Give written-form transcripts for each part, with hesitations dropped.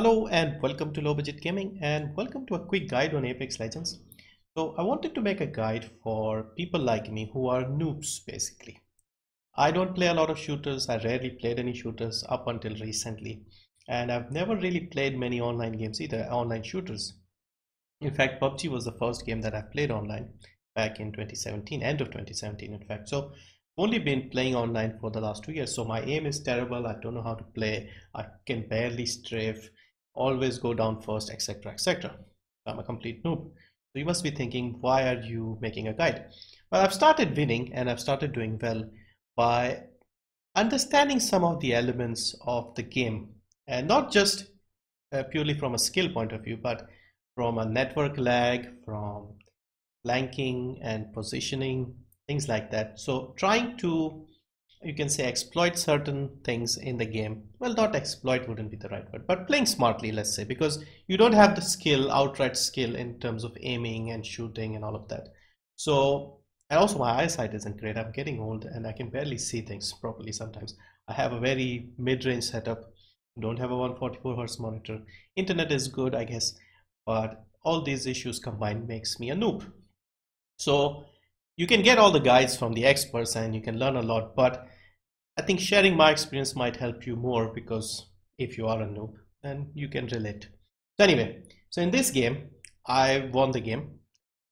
Hello and welcome to Low Budget Gaming and welcome to a quick guide on Apex Legends. So I wanted to make a guide for people like me who are noobs basically. I don't play a lot of shooters. I rarely played any shooters up until recently, and I've never really played many online games either, online shooters. In fact, PUBG was the first game that I played online back in 2017, end of 2017 in fact. So I've only been playing online for the last 2 years, so my aim is terrible. I don't know how to play. I can barely strafe, always go down first, etc, etc. I'm a complete noob. So you must be thinking, why are you making a guide? Well, I've started winning and I've started doing well by understanding some of the elements of the game, and not just purely from a skill point of view, but from a network lag, from flanking and positioning, things like that. So trying to, you can say, exploit certain things in the game. Well, not exploit wouldn't be the right word, but playing smartly, let's say, because you don't have the skill, outright skill in terms of aiming and shooting and all of that. So, and also my eyesight isn't great. I'm getting old and I can barely see things properly sometimes. I have a very mid-range setup, don't have a 144 hertz monitor. Internet is good, I guess, but all these issues combined makes me a noob. So you can get all the guides from the experts and you can learn a lot, but I think sharing my experience might help you more, because if you are a noob, then you can relate. So anyway, so in this game, I won the game.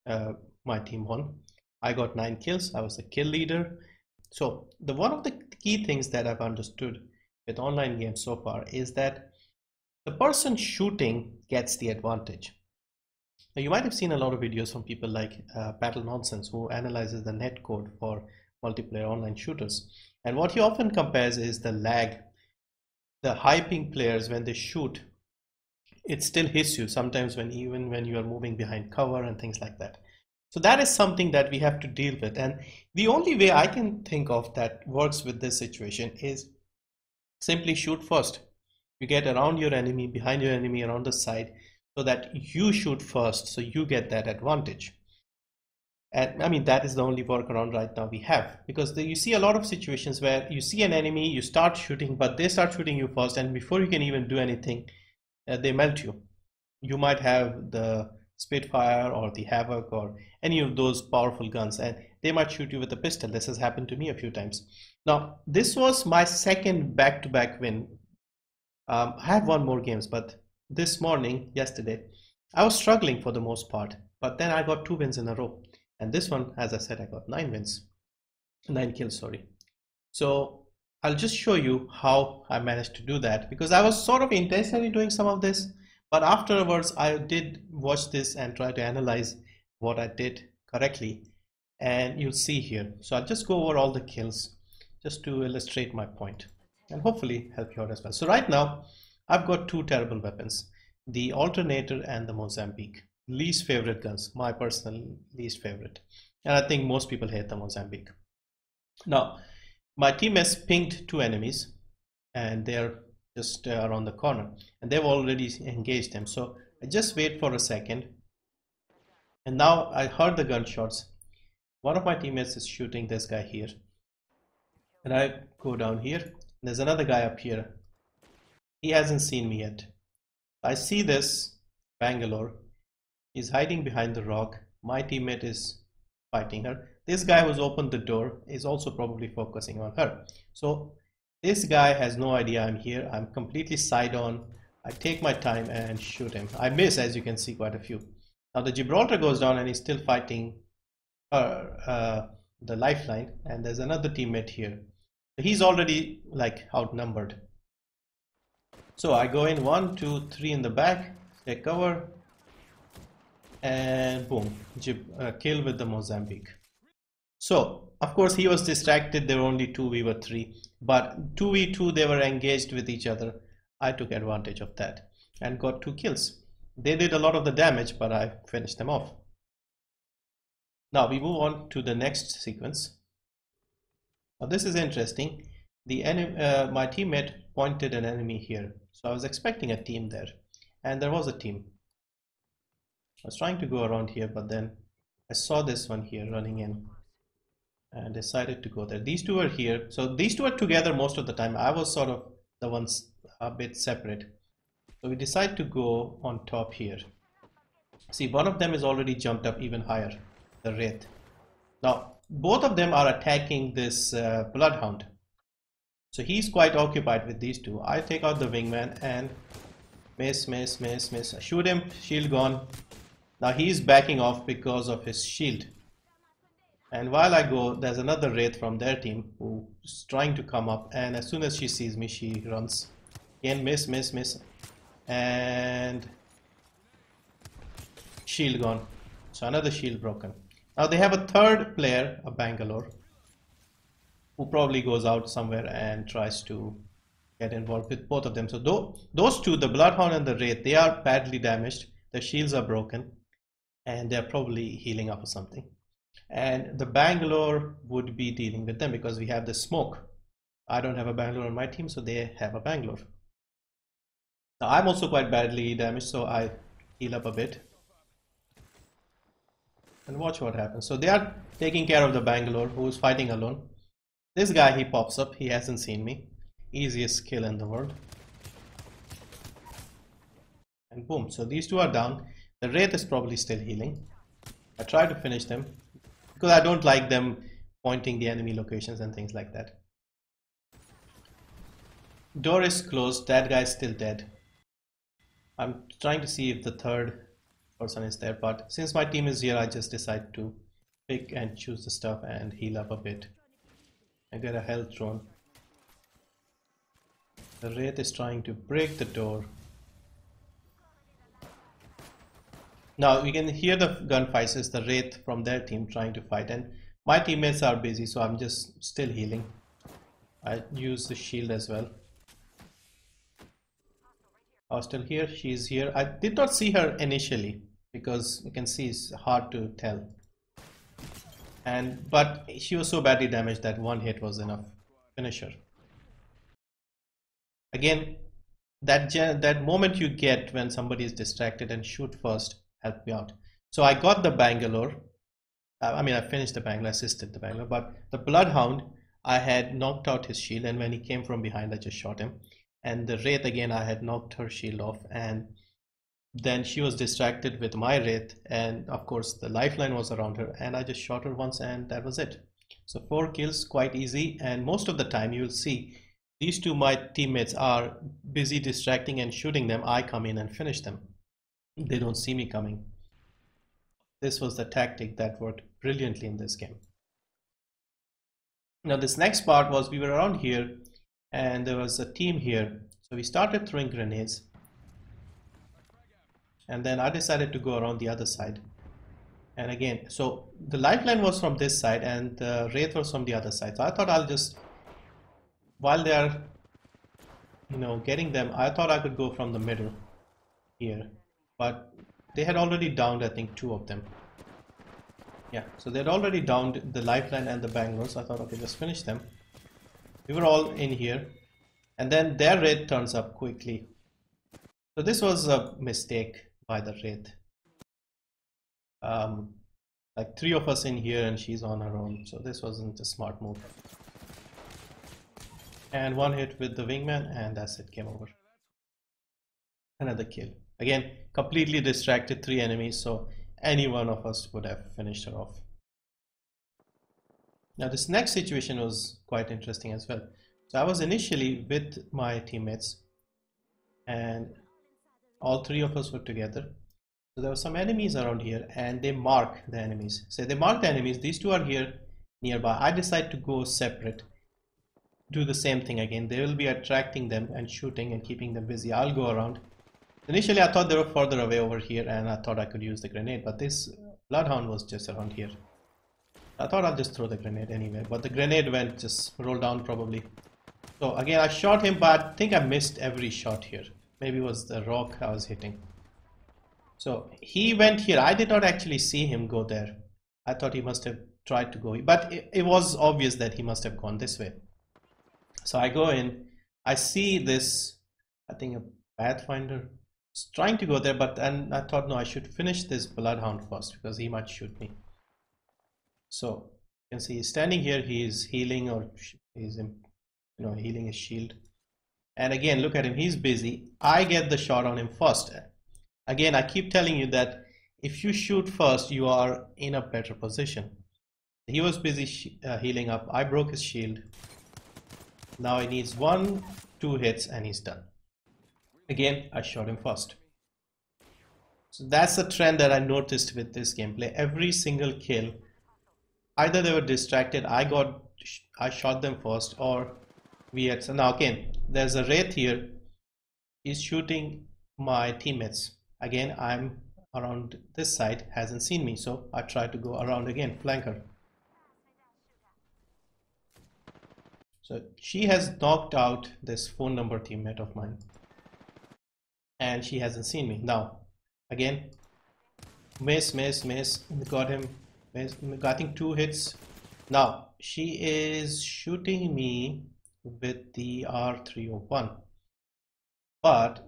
My team won. I got 9 kills. I was the kill leader. So one of the key things that I've understood with online games so far is that the person shooting gets the advantage. Now, you might have seen a lot of videos from people like Battle Nonsense, who analyzes the net code for multiplayer online shooters. And what he often compares is the lag. The high ping players, when they shoot, it still hits you sometimes even when you are moving behind cover and things like that. So that is something that we have to deal with. And the only way I can think of that works with this situation is simply shoot first. You get around your enemy, behind your enemy, around the side, so that you shoot first, so you get that advantage. And I mean, that is the only workaround right now we have, because you see a lot of situations where you see an enemy, you start shooting, but they start shooting you first, and before you can even do anything, they melt you. You might have the Spitfire or the Havoc or any of those powerful guns, and they might shoot you with a pistol. This has happened to me a few times. Now, this was my second back-to-back win. I had won more games, but this morning, yesterday, I was struggling for the most part, but then I got 2 wins in a row. And this one, as I said, I got 9 wins, 9 kills, sorry. So I'll just show you how I managed to do that, because I was sort of intentionally doing some of this, but afterwards I did watch this and try to analyze what I did correctly, and you'll see here. So I'll just go over all the kills just to illustrate my point and hopefully help you out as well. So right now I've got 2 terrible weapons, the Alternator and the Mozambique. Least favorite guns, my personal least favorite, and I think most people hate the Mozambique. Now my team has pinged 2 enemies and they're just around the corner, and they've already engaged them. So I just wait for a second, and now I heard the gunshots. One of my teammates is shooting this guy here, and I go down here. There's another guy up here. He hasn't seen me yet. I see this Bangalore. He's hiding behind the rock. My teammate is fighting her. This guy who's opened the door is also probably focusing on her. So this guy has no idea I'm here. I'm completely side on. I take my time and shoot him. I miss, as you can see, quite a few. Now the Gibraltar goes down and he's still fighting the lifeline. And there's another teammate here. He's already like outnumbered. So I go in 1, 2, 3 in the back, take cover, and boom, kill with the Mozambique. So of course he was distracted. There were only 2, we were 3, but 2v2 they were engaged with each other. I took advantage of that and got 2 kills. They did a lot of the damage, but I finished them off. Now we move on to the next sequence. Now this is interesting. The enemy, my teammate pointed an enemy here, so I was expecting a team there, and there was a team. I was trying to go around here, but then I saw this one here running in and decided to go there. These 2 are here, so these 2 are together most of the time. I was sort of the ones a bit separate. So we decide to go on top here. See, one of them is already jumped up even higher, the Wraith. Now, both of them are attacking this Bloodhound. So he's quite occupied with these two. I take out the Wingman and miss. Shoot him, shield gone. Now he's backing off because of his shield. And while I go, there's another Wraith from their team who's trying to come up, and as soon as she sees me, she runs. Again, miss. And shield gone. So another shield broken. Now they have a third player, a Bangalore, who probably goes out somewhere and tries to get involved with both of them. So those two, the Bloodhound and the Wraith, they are badly damaged. Their shields are broken and they're probably healing up or something. And the Bangalore would be dealing with them because we have the smoke. I don't have a Bangalore on my team, so they have a Bangalore. Now I'm also quite badly damaged, so I heal up a bit. And watch what happens. So they are taking care of the Bangalore, who is fighting alone. This guy, he pops up, he hasn't seen me. Easiest kill in the world. And boom, so these two are down. The Wraith is probably still healing. I try to finish them because I don't like them pointing the enemy locations and things like that. Door is closed, that guy is still dead. I'm trying to see if the third person is there, but since my team is here, I just decide to pick and choose the stuff and heal up a bit. I get a health drone. The Wraith is trying to break the door. Now we can hear the gunfights. It's the Wraith from their team trying to fight, and my teammates are busy, so I'm just still healing. I use the shield as well. Hostile here, she's here. I did not see her initially because you can see it's hard to tell. But she was so badly damaged that one hit was enough. Finish her. Again, that moment you get when somebody is distracted and shoot first helped me out. So I got the Bangalore. I finished the Bangalore, assisted the Bangalore, but the Bloodhound, I had knocked out his shield, and when he came from behind, I just shot him. And the Wraith, again, I had knocked her shield off, and then she was distracted with my Wraith, and of course the lifeline was around her, and I just shot her once, and that was it. So 4 kills, quite easy, and most of the time you will see these two my teammates are busy distracting and shooting them. I come in and finish them. They don't see me coming. This was the tactic that worked brilliantly in this game. Now this next part was, we were around here and there was a team here, so we started throwing grenades, and then I decided to go around the other side. And again, so the lifeline was from this side and the Wraith was from the other side, so I thought I'll just, while they are getting them, I thought I could go from the middle here, but they had already downed, I think, 2 of them. Yeah, so they had already downed the lifeline and the Bangalore, so I thought, okay, just finish them. We were all in here, and then their Wraith turns up quickly. So this was a mistake by the Wraith. Like 3 of us in here and she's on her own, so this wasn't a smart move. And 1 hit with the Wingman, and that's it, game over. Another kill. Again, completely distracted, 3 enemies, so any one of us would have finished her off. Now this next situation was quite interesting as well. So I was initially with my teammates and all 3 of us were together. So there were some enemies around here and they mark the enemies. So they mark the enemies, these 2 are here nearby. I decide to go separate, do the same thing again. They will be attracting them and shooting and keeping them busy. I'll go around. Initially I thought they were further away over here and I thought I could use the grenade, but this Bloodhound was just around here. I thought I'll just throw the grenade anyway, but the grenade went, just rolled down probably. So again I shot him, but I think I missed every shot here. Maybe it was the rock I was hitting. So he went here. I did not actually see him go there. I thought he must have tried to go, but it was obvious that he must have gone this way. So I go in, I see this, I think a Pathfinder is trying to go there, but then I thought, no, I should finish this Bloodhound first because he might shoot me. So you can see he's standing here, he's healing, or he's healing his shield. And again, look at him, he's busy. I get the shot on him first. Again, I keep telling you that if you shoot first, you are in a better position. He was busy healing up. I broke his shield. Now he needs 1-2 hits and he's done. Again, I shot him first. So that's the trend that I noticed with this gameplay. Every single kill, either they were distracted, I shot them first, or we had. So now again, there's a Wraith here. He's shooting my teammates. Again, I'm around this side, hasn't seen me, so I try to go around again, flanker. So she has knocked out this phone number teammate of mine, and she hasn't seen me. Now again, miss, got him, miss, getting 2 hits. Now she is shooting me with the R301, but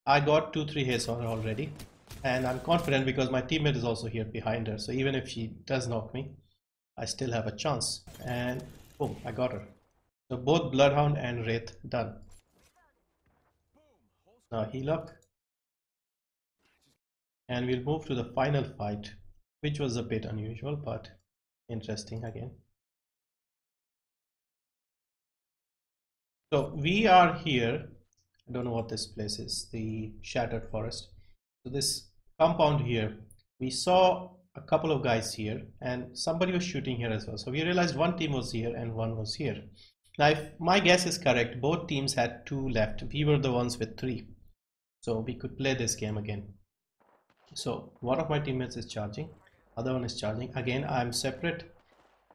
I got 2-3 hits on her already, and I'm confident because my teammate is also here behind her, so even if she does knock me, I still have a chance. And boom, I got her. So both Bloodhound and Wraith done. Now heal up, and we'll move to the final fight, which was a bit unusual but interesting again. So we are here. I don't know what this place is, the Shattered Forest. So this compound here, we saw a couple of guys here and somebody was shooting here as well. So we realized one team was here and one was here. Now if my guess is correct, both teams had 2 left. We were the ones with 3. So we could play this game again. So one of my teammates is charging, other one is charging. Again, I'm separate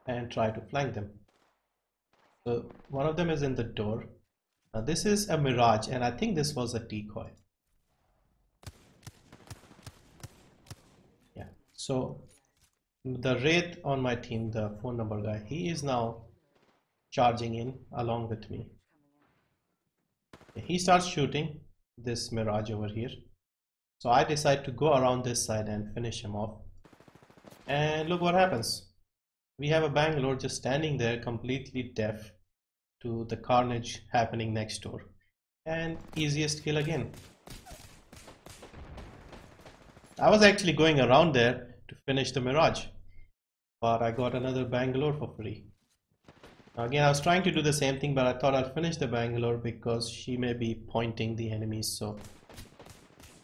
and try to flank them. So one of them is in the door. Now this is a Mirage, and I think this was a decoy. Yeah, so the Wraith on my team, the phone number guy, he is now charging in along with me. He starts shooting this Mirage over here. So I decide to go around this side and finish him off. And look what happens. We have a Bangalore just standing there completely deaf to the carnage happening next door. And easiest kill again. I was actually going around there to finish the Mirage, but I got another Bangalore for free. Now again, I was trying to do the same thing, but I thought I'd finish the Bangalore because she may be pointing the enemies, so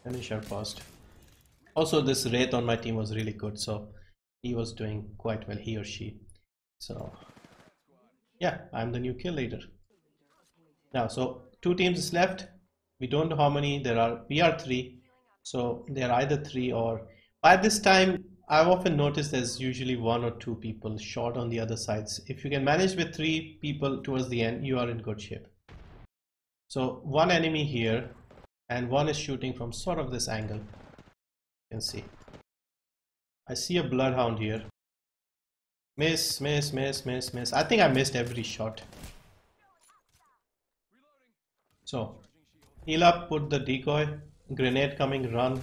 finish her first. Also, this Wraith on my team was really good, so he was doing quite well, he or she. So yeah, I'm the new kill leader. Now, so 2 teams left. We don't know how many there are. We are 3, so they are either 3 or by this time I've often noticed there's usually 1 or 2 people short on the other sides. If you can manage with 3 people towards the end, you are in good shape. So 1 enemy here and 1 is shooting from sort of this angle. You can see. I see a Bloodhound here. Miss. I think I missed every shot. So heal up, put the decoy, grenade coming, run.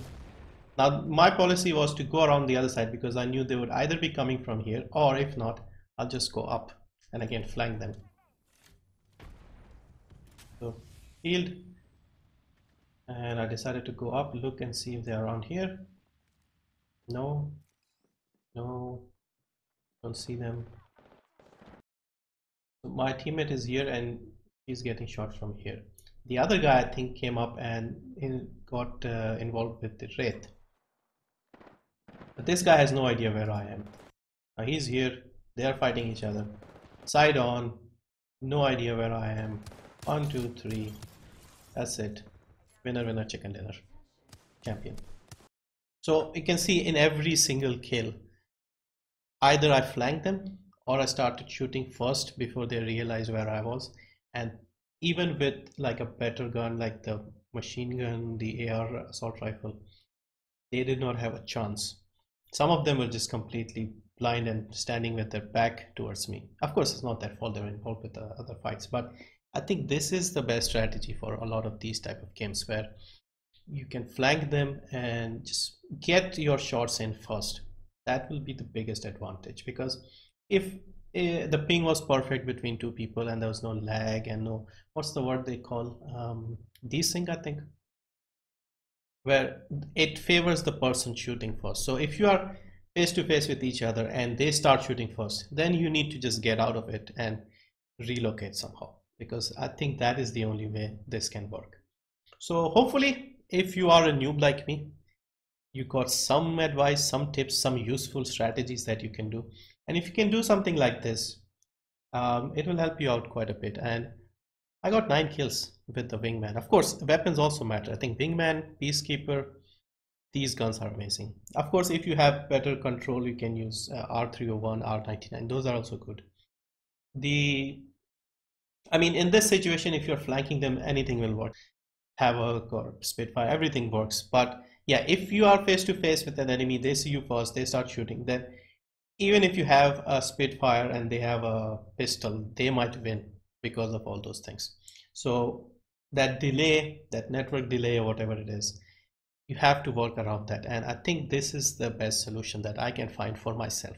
Now my policy was to go around the other side because I knew they would either be coming from here, or if not, I'll just go up and again flank them. So healed, and I decided to go up, look and see if they're around here. No, don't see them. So my teammate is here and he's getting shot from here. The other guy I think came up and got involved with the Wraith. But this guy has no idea where I am. Now he's here, they are fighting each other. Side on, no idea where I am. 1, 2, 3, that's it. Winner, chicken dinner. Champion. So you can see in every single kill, either I flanked them or I started shooting first before they realized where I was. And even with like a better gun like the machine gun, the AR assault rifle, they did not have a chance. Some of them were just completely blind and standing with their back towards me. Of course, it's not their fault, they were involved with the other fights, but I think this is the best strategy for a lot of these type of games where you can flank them and just get your shots in first. That will be the biggest advantage, because if the ping was perfect between two people, and there was no lag and no, what's the word they call, desync, I think, where it favors the person shooting first. So if you are face to face with each other and they start shooting first, then you need to just get out of it and relocate somehow, because I think that is the only way this can work. So hopefully, if you are a noob like me, you got some advice, some tips, some useful strategies that you can do. And if you can do something like this, it will help you out quite a bit. And I got 9 kills with the Wingman. Of course, weapons also matter. I think Wingman, Peacekeeper, these guns are amazing. Of course, if you have better control, you can use R301, R99. Those are also good. I mean, in this situation, if you're flanking them, anything will work. Havoc or Spitfire, everything works. But yeah, if you are face to face with an enemy, they see you first, they start shooting, then even if you have a Spitfire and they have a pistol, they might win because of all those things. So that delay, that network delay or whatever it is, you have to work around that. And I think this is the best solution that I can find for myself.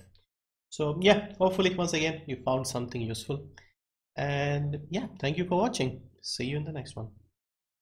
So yeah, hopefully once again, you found something useful. And yeah, thank you for watching. See you in the next one.